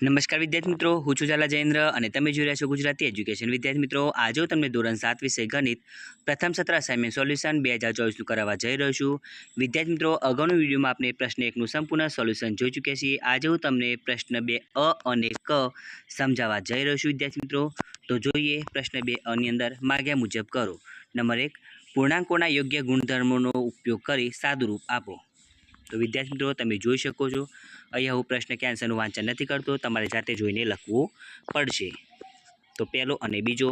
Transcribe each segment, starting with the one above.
નમસ્કાર વિદ્યાર્થી મિત્રો, હું છું ઝાલા જયેન્દ્ર અને તમે જોઈ રહ્યા છો ગુજરાતી એજ્યુકેશન. વિદ્યાર્થી મિત્રો, આજે હું તમને ધોરણ 7 વિષય ગણિત પ્રથમ સત્ર અસાઇનમેન્ટ સોલ્યુશન 2024નું કરાવવા જઈ રહ્યો છું. વિદ્યાર્થી મિત્રો, અગાઉના વિડીયોમાં આપણે પ્રશ્ન 1નું સંપૂર્ણ સોલ્યુશન જોઈ ચૂક્યા છીએ. આજે હું તમને પ્રશ્ન 2 અ અને ક સમજાવવા જઈ રહ્યો છું. વિદ્યાર્થી મિત્રો, તો જોઈએ પ્રશ્ન 2 અ ની અંદર માગ્યા મુજબ કરો. નંબર 1, પૂર્ણાંકોના યોગ્ય ગુણધર્મોનો ઉપયોગ કરી સાદુરૂપ આપો. તો વિદ્યાર્થી મિત્રો, તમે જોઈ શકો છો અહીંયા હું પ્રશ્ન કે આન્સરનું વાંચન નથી કરતો, તમારે જાતે જોઈને લખવું પડશે. તો પહેલો અને બીજો.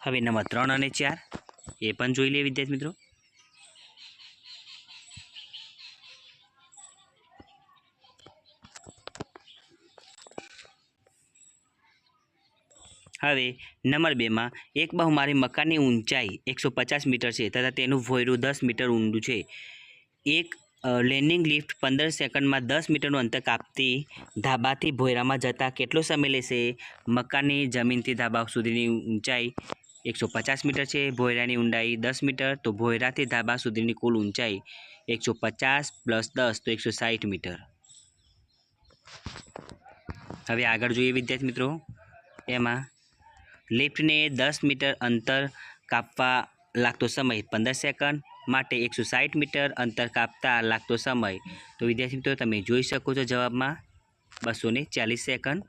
હવે નંબર 3 અને 4 એ પણ જોઈ લઈએ વિદ્યાર્થી મિત્રો. હવે નંબર 2 માં એક બહુમાળી મકાનની ઊંચાઈ 150 મીટર છે તથા તેનું ભોંયરું 10 મીટર ઊંડું છે. એક લેન્ડિંગ લિફ્ટ 15 સેકન્ડમાં 10 મીટરનું અંતર કાપતી ધાબાથી ભોંયરામાં જતાં કેટલો સમય લેશે? મકાનની જમીનથી ધાબા સુધીની ઊંચાઈ 150 મીટર છે, ભોંયરાની ઊંડાઈ 10 મીટર, તો ભોંયરાથી ધાબા સુધીની કુલ ઊંચાઈ 150 + 10 તો 160 મીટર. હવે આગળ જોઈએ વિદ્યાર્થી મિત્રો. એમાં લિફ્ટને 10 મીટર અંતર કાપવા લાગતો સમય 15 સેકન્ડ, માટે 160 મીટર અંતર કાપતા લાગતો સમય. તો વિદ્યાર્થી મિત્રો, તમે જોઈ શકો છો જવાબમાં 240 સેકન્ડ.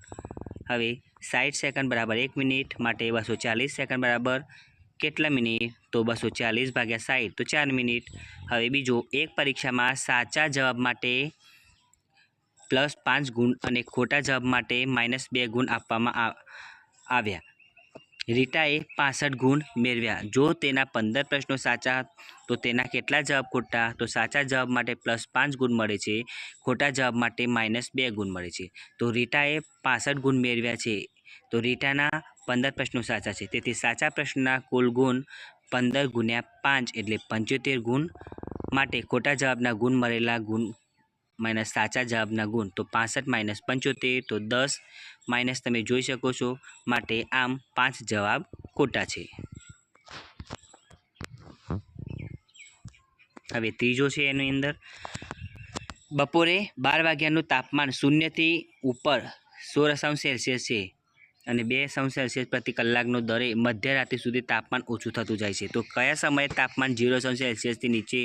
હવે 60 સેકન્ડ બરાબર 1 મિનિટ, માટે 240 સેકન્ડ બરાબર કેટલા મિનિટ? તો 240 / 60 તો 4 મિનિટ. હવે બીજો, એક પરીક્ષામાં સાચા જવાબ માટે +5 ગુણ અને ખોટા જવાબ માટે -2 ગુણ આપવામાં આવ્યા. રીટાએ 65 ગુણ મેળવ્યા. જો તેના 15 પ્રશ્નો સાચા તો તેના કેટલા જવાબ ખોટા? તો સાચા જવાબ માટે +5 ગુણ મળે છે, ખોટા જવાબ માટે -2 ગુણ મળે છે. તો રીટાએ 65 ગુણ મેળવ્યા છે, તો રીટાના 15 પ્રશ્નો સાચા છે, તેથી સાચા પ્રશ્નના કુલ ગુણ 15 × 5 એટલે 75 ગુણ. માટે ખોટા જવાબના ગુણ મળેલા ગુણ માઇનસ સાચા જવાબના ગુણ, તો 65 - 75 તો 10 - તમે જોઈ શકો છો, માટે આમ 5 જવાબ ખોટા છે. હવે ત્રીજો છે એની અંદર, બપોરે 12 વાગ્યાનું તાપમાન 0થી ઉપર 16° છે અને 2° પ્રતિ કલાકનો દરે મધ્યરાત્રિ સુધી તાપમાન ઓછું થતું જાય છે. તો કયા સમયે તાપમાન 0°થી નીચે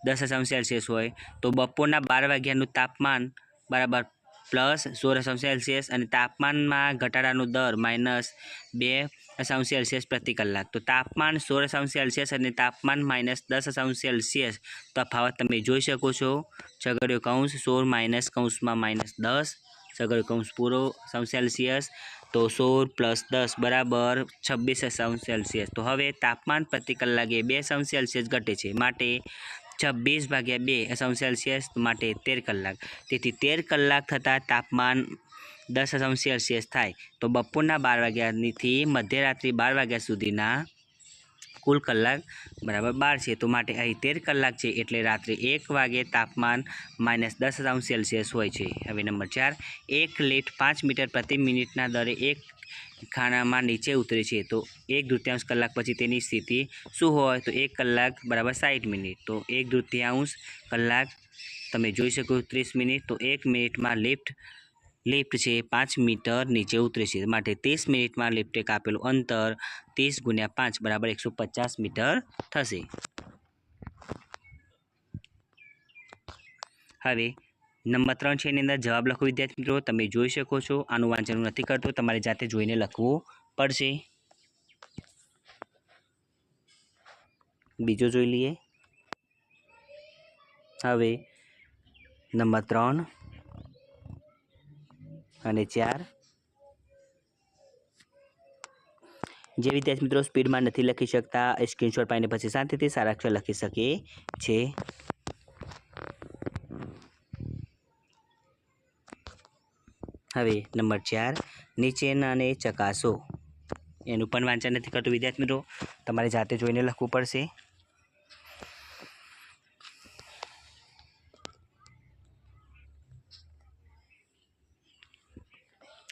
10° હોય? તો બપોરના 12 વાગ્યાનું તાપમાન બરાબર +16° અને તાપમાનમાં ઘટાડાનો દર -2° પ્રતિ કલાક. તો તાપમાન 16° અને તાપમાન -10° તફાવત તમે જોઈ શકો છો. છગડીયો કૌંસ 16 - કૌંસમાં -10, છગડીયો કૌંસ પૂરો °C, તો 16 + 10 બરાબર 26°. તો હવે તાપમાન પ્રતિ કલાકે 2° ઘટે છે, માટે 26 / 2°, માટે 13 કલાક. તેથી 13 કલાક થતાં તાપમાન 10° થાય. તો બપોરના 12 વાગ્યાથી મધ્યરાત્રિ 12 વાગ્યા સુધીના કુલ કલાક બરાબર 12 છે. તો માટે અહીં 13 કલાક છે, એટલે રાત્રે 1 વાગે તાપમાન -10° હોય છે. હવે નંબર 4, એક લિફ્ટ 5 મીટર પ્રતિ મિનિટના દરે એક ખાનામાં નીચે ઉતરે છે. તો 1/2 કલાક પછી તેની સ્થિતિ શું હોય? તો 1 કલાક બરાબર 60 મિનિટ, તો 1/2 કલાક તમે જોઈ શકો 30 મિનિટ, તો 1 મિનિટમાં લિફ્ટ છે 5 મીટર નીચે ઉતરે છે, માટે 30 મિનિટમાં લિફ્ટે કાપેલું અંતર 30 × 5 બરાબર 150 મીટર થશે. હવે નંબર 3 છે, એની અંદર જવાબ લખો વિદ્યાર્થી મિત્રો. તમે જોઈ શકો છો, આનું વાંચન નથી કરતો, તમારે જાતે જોઈને લખવું પડશે. બીજો જોઈ લઈએ. હવે નંબર 3 અને 4, જે વિદ્યાર્થી મિત્રો સ્પીડમાં નથી લખી શકતા એ સ્ક્રીનશોટ પાડીને પછી શાંતિથી સારા અક્ષર લખી શકે છે. હવે નંબર 4, નીચેનાને ચકાસો. એનું પણ વાંચન નથી કરતું વિદ્યાર્થી મિત્રો, તમારે જાતે જોઈને લખવું પડશે.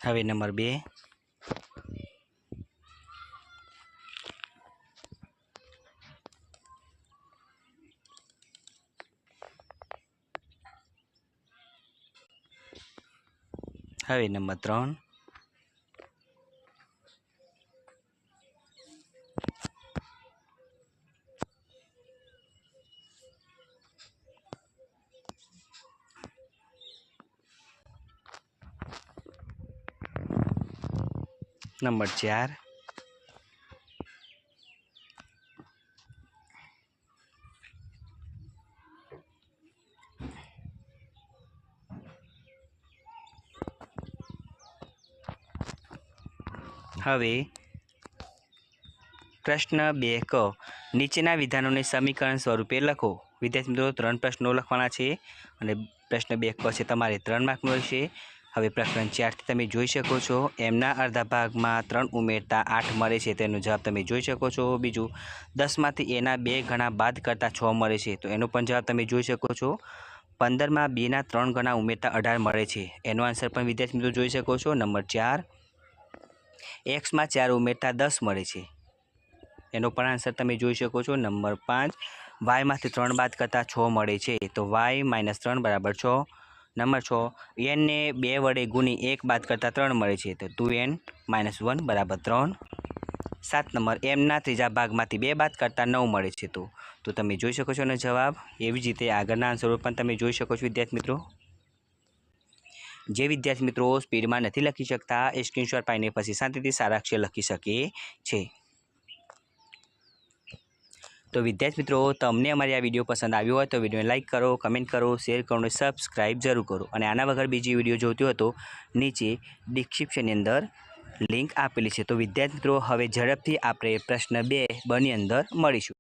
હવે નંબર 2, હવે નંબર 3 નંબર 4 હવે પ્રશ્ન 2 ક નીચેના વિધાનોને સમીકરણ સ્વરૂપે લખો। વિદ્યાર્થી મિત્રો 3 પ્રશ્નો લખવાના છે અને પ્રશ્ન 2 ક છે તમારે 3 માર્કનો રહેશે। હવે પ્રકરણ 4 થી તમે જોઈ શકો છો એમના અડધા ભાગમાં 3 ઉમેરતા 8 મળે છે, તેનો જવાબ તમે જોઈ શકો છો। બીજું 10માંથી એના 2 ગણા બાદ કરતા 6 મળે છે, તો એનો પણ જવાબ તમે જોઈ શકો છો। 15માં બીના 3 ગણા ઉમેરતા 18 મળે છે, એનો આન્સર પણ વિદ્યાર્થી મિત્રો જોઈ શકો છો। નંબર 4 એક્સમાં 4 ઉમેરતા 10 મળે છે, એનો પણ આન્સર તમે જોઈ શકો છો। નંબર 5 વાયમાંથી 3 બાદ કરતાં 6 મળે છે, તો વાય -3 બરાબર 6। નંબર 6 એનને 2 વડે ગુણી 1 બાદ કરતાં 3 મળે છે, તો 2n - 1 બરાબર 3। 7 નંબર એમના ત્રીજા ભાગમાંથી 2 બાદ કરતાં 9 મળે છે, તો તમે જોઈ શકો છો એનો જવાબ। એવી જ રીતે આગળના આન્સરો પણ તમે જોઈ શકો છો વિદ્યાર્થી મિત્રો। જે વિદ્યાર્થી મિત્રો સ્પીડમાં નથી લખી શકતા એ સ્ક્રીનશોટ પાડીને પછી શાંતિથી સારા અક્ષર લખી શકે છે। તો વિદ્યાર્થી મિત્રો તમને અમારી આ વિડીયો પસંદ આવ્યો હોય તો વિડીયોને લાઇક કરો, કમેન્ટ કરો, શેર કરો અને સબસ્ક્રાઈબ જરૂર કરો। અને આના વગર બીજી વિડીયો જોઈતી હોય તો નીચે ડિસ્ક્રિપ્શનની અંદર લિંક આપેલી છે। તો વિદ્યાર્થી મિત્રો હવે ઝડપથી આપણે પ્રશ્ન 2 ની અંદર મળીશું।